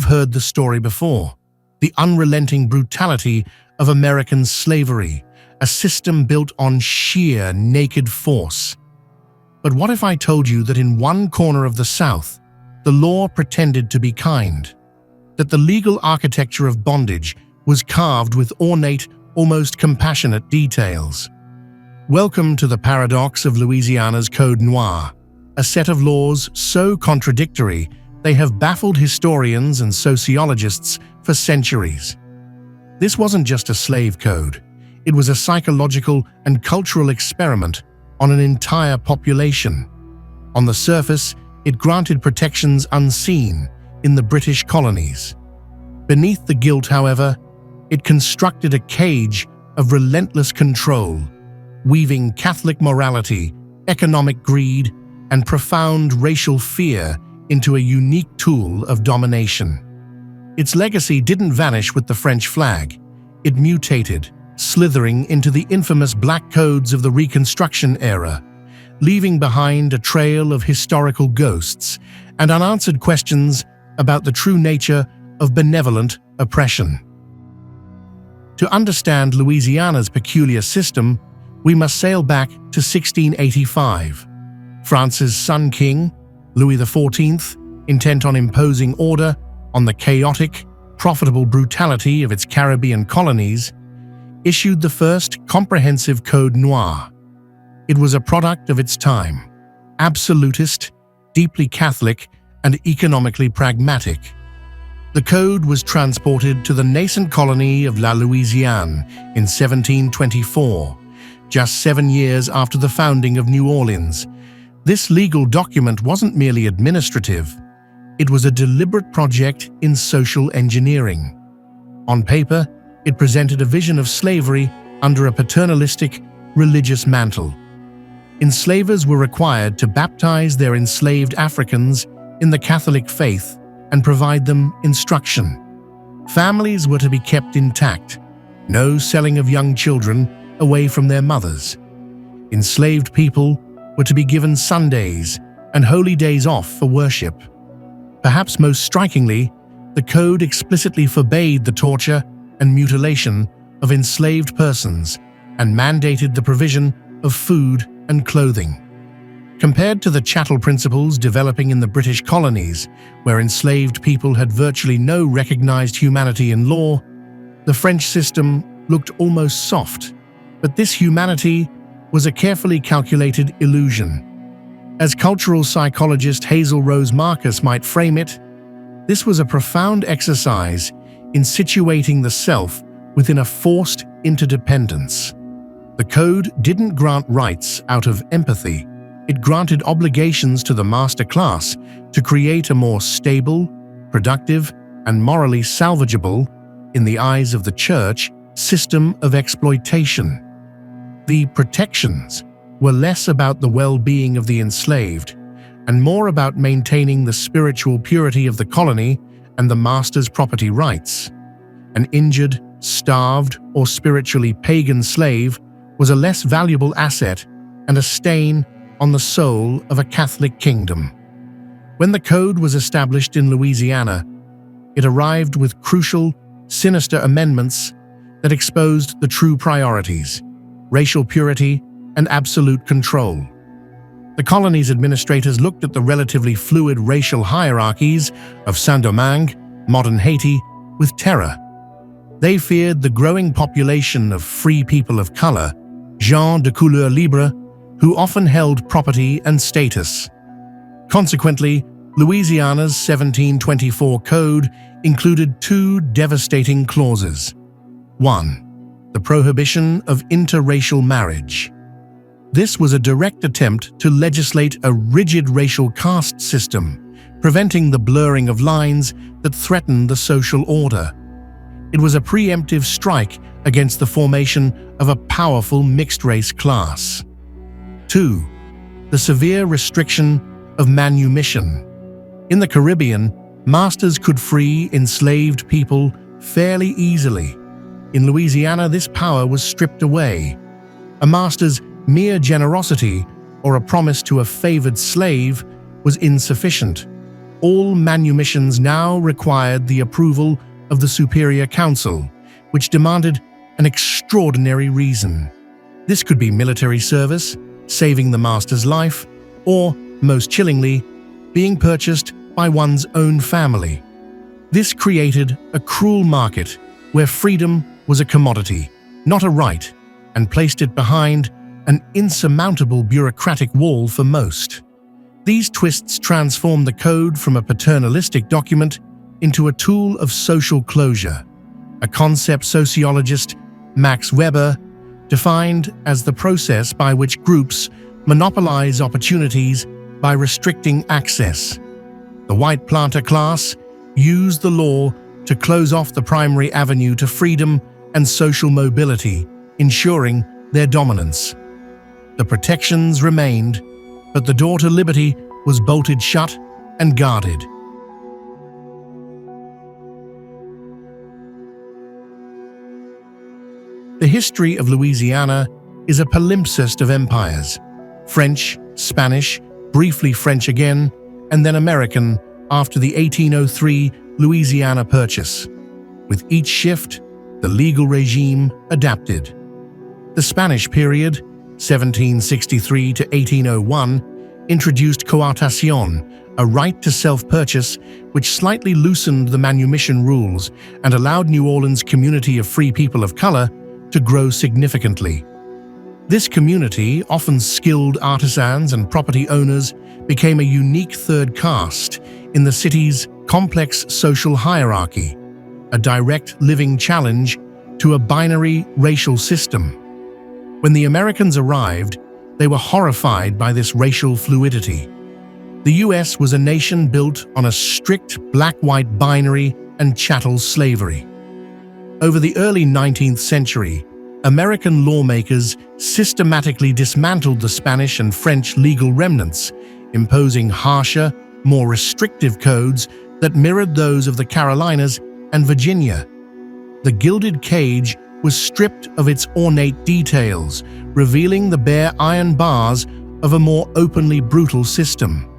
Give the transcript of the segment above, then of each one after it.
heard the story before. The unrelenting brutality of American slavery, a system built on sheer naked force. But what if I told you that in one corner of the South, the law pretended to be kind? That the legal architecture of bondage was carved with ornate, almost compassionate details? Welcome to the paradox of Louisiana's Code Noir, a set of laws so contradictory they have baffled historians and sociologists for centuries. This wasn't just a slave code. It was a psychological and cultural experiment on an entire population. On the surface, it granted protections unseen in the British colonies. Beneath the guilt, however, it constructed a cage of relentless control, weaving Catholic morality, economic greed, and profound racial fear into a unique tool of domination. Its legacy didn't vanish with the French flag. It mutated, slithering into the infamous black codes of the Reconstruction era, leaving behind a trail of historical ghosts and unanswered questions about the true nature of benevolent oppression. To understand Louisiana's peculiar system, we must sail back to 1685. France's Sun King, Louis XIV, intent on imposing order on the chaotic, profitable brutality of its Caribbean colonies, issued the first comprehensive Code Noir. It was a product of its time, absolutist, deeply Catholic, and economically pragmatic. The code was transported to the nascent colony of La Louisiane in 1724, just 7 years after the founding of New Orleans. This legal document wasn't merely administrative. It was a deliberate project in social engineering. On paper, it presented a vision of slavery under a paternalistic, religious mantle. Enslavers were required to baptize their enslaved Africans in the Catholic faith and provide them instruction. Families were to be kept intact, no selling of young children away from their mothers. Enslaved people were to be given Sundays and holy days off for worship. Perhaps most strikingly, the code explicitly forbade the torture and mutilation of enslaved persons and mandated the provision of food and clothing. Compared to the chattel principles developing in the British colonies, where enslaved people had virtually no recognized humanity in law, the French system looked almost soft. But this humanity was a carefully calculated illusion. As cultural psychologist Hazel Rose Marcus might frame it, this was a profound exercise in situating the self within a forced interdependence. The code didn't grant rights out of empathy. It granted obligations to the master class to create a more stable, productive, and morally salvageable, in the eyes of the church, system of exploitation. The protections were less about the well-being of the enslaved and more about maintaining the spiritual purity of the colony and the master's property rights. An injured, starved, or spiritually pagan slave was a less valuable asset and a stain on the soul of a Catholic kingdom. When the code was established in Louisiana, it arrived with crucial, sinister amendments that exposed the true priorities: racial purity and absolute control. The colony's administrators looked at the relatively fluid racial hierarchies of Saint-Domingue, modern Haiti, with terror. They feared the growing population of free people of color, gens de couleur libre, who often held property and status. Consequently, Louisiana's 1724 code included two devastating clauses. 1. The prohibition of interracial marriage. This was a direct attempt to legislate a rigid racial caste system, preventing the blurring of lines that threatened the social order. It was a preemptive strike against the formation of a powerful mixed-race class. 2. The severe restriction of manumission. In the Caribbean, masters could free enslaved people fairly easily. In Louisiana, this power was stripped away. A master's mere generosity or a promise to a favored slave was insufficient. all manumissions now required the approval of the Superior Council, which demanded an extraordinary reason. This could be military service, saving the master's life, or, most chillingly, being purchased by one's own family. This created a cruel market where freedom was a commodity, not a right, and placed it behind an insurmountable bureaucratic wall for most. These twists transformed the code from a paternalistic document into a tool of social closure, a concept sociologist Max Weber defined as the process by which groups monopolize opportunities by restricting access. The white planter class used the law to close off the primary avenue to freedom and social mobility, ensuring their dominance. The protections remained, but the door to liberty was bolted shut and guarded. The history of Louisiana is a palimpsest of empires: French, Spanish, briefly French again, and then American after the 1803 Louisiana Purchase. With each shift, the legal regime adapted. The Spanish period, 1763 to 1801, introduced coartación, a right to self-purchase which slightly loosened the manumission rules and allowed New Orleans' community of free people of color to grow significantly. This community, often skilled artisans and property owners, became a unique third caste in the city's complex social hierarchy, a direct living challenge to a binary racial system. When the Americans arrived, they were horrified by this racial fluidity. The US was a nation built on a strict black-white binary and chattel slavery. Over the early 19th century, American lawmakers systematically dismantled the Spanish and French legal remnants, imposing harsher, more restrictive codes that mirrored those of the Carolinas and Virginia. The gilded cage was stripped of its ornate details, revealing the bare iron bars of a more openly brutal system.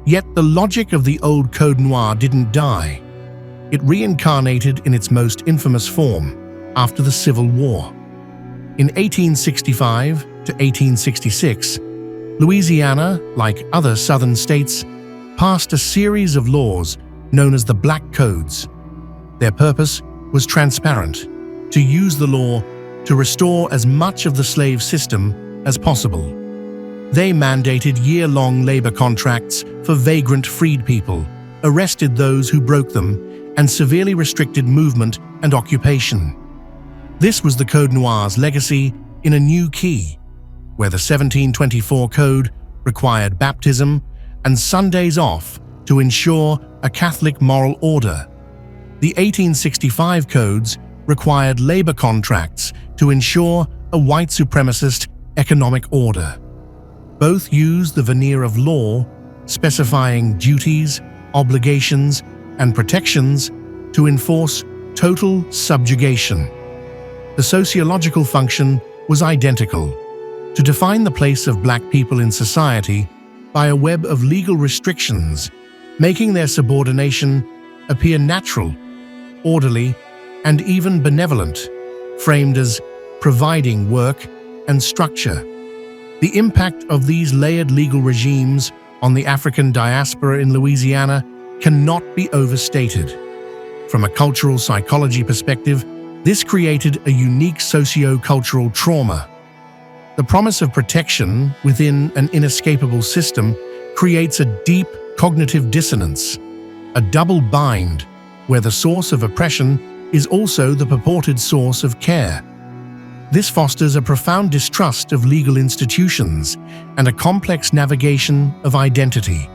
Yet the logic of the old Code Noir didn't die. It reincarnated in its most infamous form after the Civil War. In 1865 to 1866, Louisiana, like other southern states, passed a series of laws known as the Black Codes. Their purpose was transparent: to use the law to restore as much of the slave system as possible. They mandated year-long labor contracts for vagrant freed people, arrested those who broke them, and severely restricted movement and occupation. This was the Code Noir's legacy in a new key, where the 1724 Code required baptism and Sundays off to ensure a Catholic moral order. The 1865 codes required labor contracts to ensure a white supremacist economic order. Both used the veneer of law, specifying duties, obligations, and protections to enforce total subjugation. The sociological function was identical: to define the place of black people in society by a web of legal restrictions, making their subordination appear natural, orderly, and even benevolent, framed as providing work and structure. The impact of these layered legal regimes on the African diaspora in Louisiana cannot be overstated. From a cultural psychology perspective, this created a unique socio-cultural trauma. The promise of protection within an inescapable system creates a deep cognitive dissonance, a double bind where the source of oppression is also the purported source of care. This fosters a profound distrust of legal institutions and a complex navigation of identity.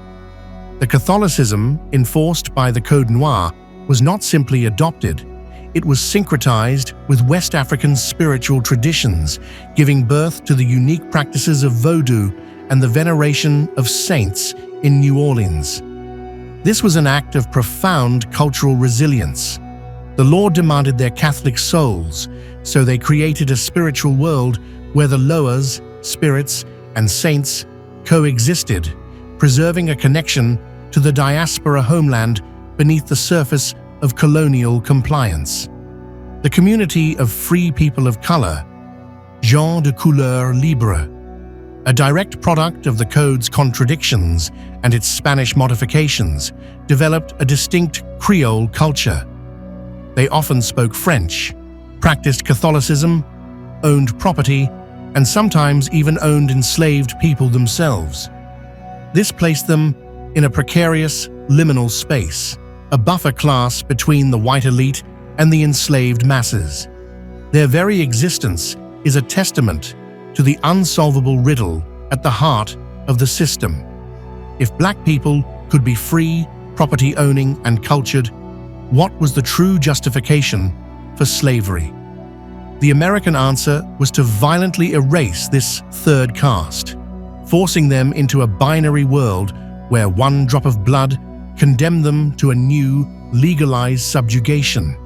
The Catholicism enforced by the Code Noir was not simply adopted, it was syncretized with West African spiritual traditions, giving birth to the unique practices of voodoo and the veneration of saints in New Orleans. This was an act of profound cultural resilience. The law demanded their Catholic souls, so they created a spiritual world where the Loas, spirits, and saints coexisted, preserving a connection to the diaspora homeland beneath the surface of colonial compliance. The community of free people of color, gens de couleur libre, a direct product of the Code's contradictions and its Spanish modifications, developed a distinct Creole culture. They often spoke French, practiced Catholicism, owned property, and sometimes even owned enslaved people themselves. This placed them in a precarious, liminal space, a buffer class between the white elite and the enslaved masses. Their very existence is a testament to the unsolvable riddle at the heart of the system. If black people could be free, property-owning, and cultured, what was the true justification for slavery? The American answer was to violently erase this third caste, forcing them into a binary world where one drop of blood condemned them to a new, legalized subjugation.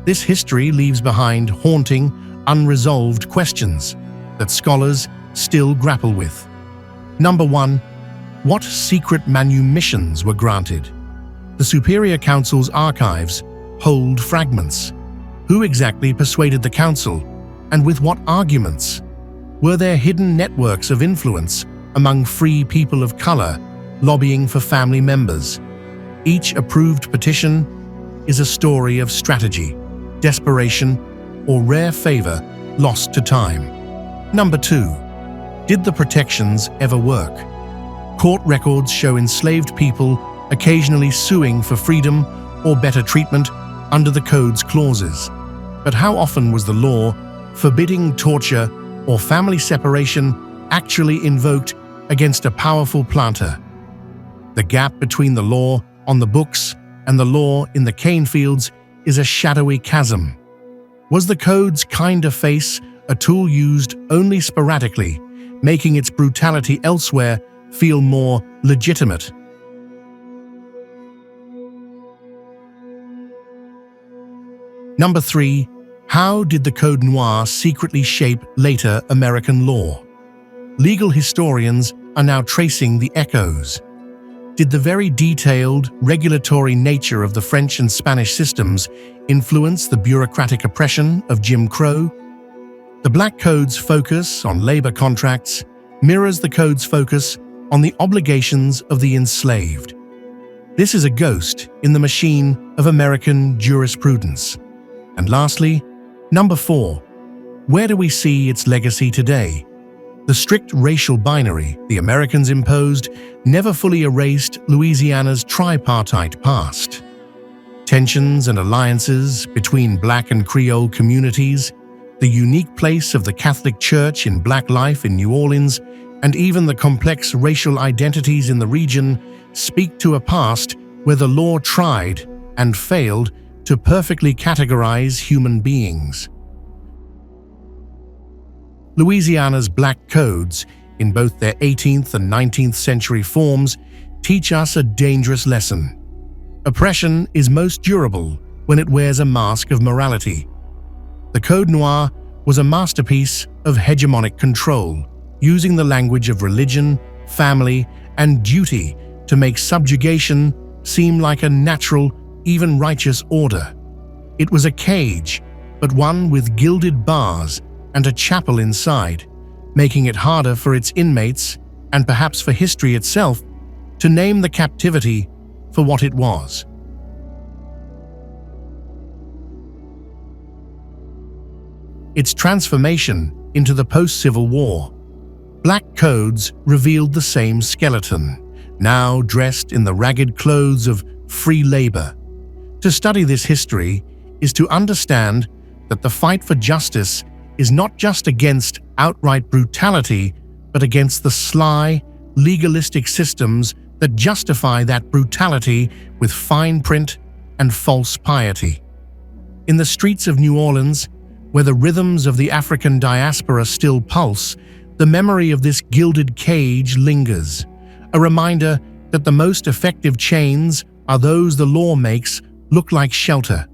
This history leaves behind haunting, unresolved questions that scholars still grapple with. Number 1. What secret manumissions were granted? The Superior Council's archives hold fragments. Who exactly persuaded the council, and with what arguments? Were there hidden networks of influence among free people of color lobbying for family members? Each approved petition is a story of strategy, desperation, or rare favor lost to time. Number 2. Did the protections ever work? Court records show enslaved people occasionally suing for freedom or better treatment under the Code's clauses. But how often was the law forbidding torture or family separation actually invoked against a powerful planter? The gap between the law on the books and the law in the cane fields is a shadowy chasm. Was the Code's kinder face a tool used only sporadically, making its brutality elsewhere feel more legitimate? Number 3. How did the Code Noir secretly shape later American law? Legal historians are now tracing the echoes. Did the very detailed, regulatory nature of the French and Spanish systems influence the bureaucratic oppression of Jim Crow? The Black Code's focus on labor contracts mirrors the Code's focus on the obligations of the enslaved. This is a ghost in the machine of American jurisprudence. And lastly, number 4. Where do we see its legacy today? The strict racial binary the Americans imposed never fully erased Louisiana's tripartite past. Tensions and alliances between Black and Creole communities, the unique place of the Catholic Church in Black life in New Orleans, and even the complex racial identities in the region speak to a past where the law tried and failed to perfectly categorize human beings. Louisiana's Black Codes, in both their 18th and 19th century forms, teach us a dangerous lesson. Oppression is most durable when it wears a mask of morality. The Code Noir was a masterpiece of hegemonic control, using the language of religion, family, and duty to make subjugation seem like a natural, even righteous order. It was a cage, but one with gilded bars and a chapel inside, making it harder for its inmates, and perhaps for history itself, to name the captivity for what it was. Its transformation into the post-Civil War. Black codes revealed the same skeleton, now dressed in the ragged clothes of free labor. To study this history is to understand that the fight for justice is not just against outright brutality, but against the sly, legalistic systems that justify that brutality with fine print and false piety. In the streets of New Orleans, where the rhythms of the African diaspora still pulse, the memory of this gilded cage lingers, a reminder that the most effective chains are those the law makes look like shelter.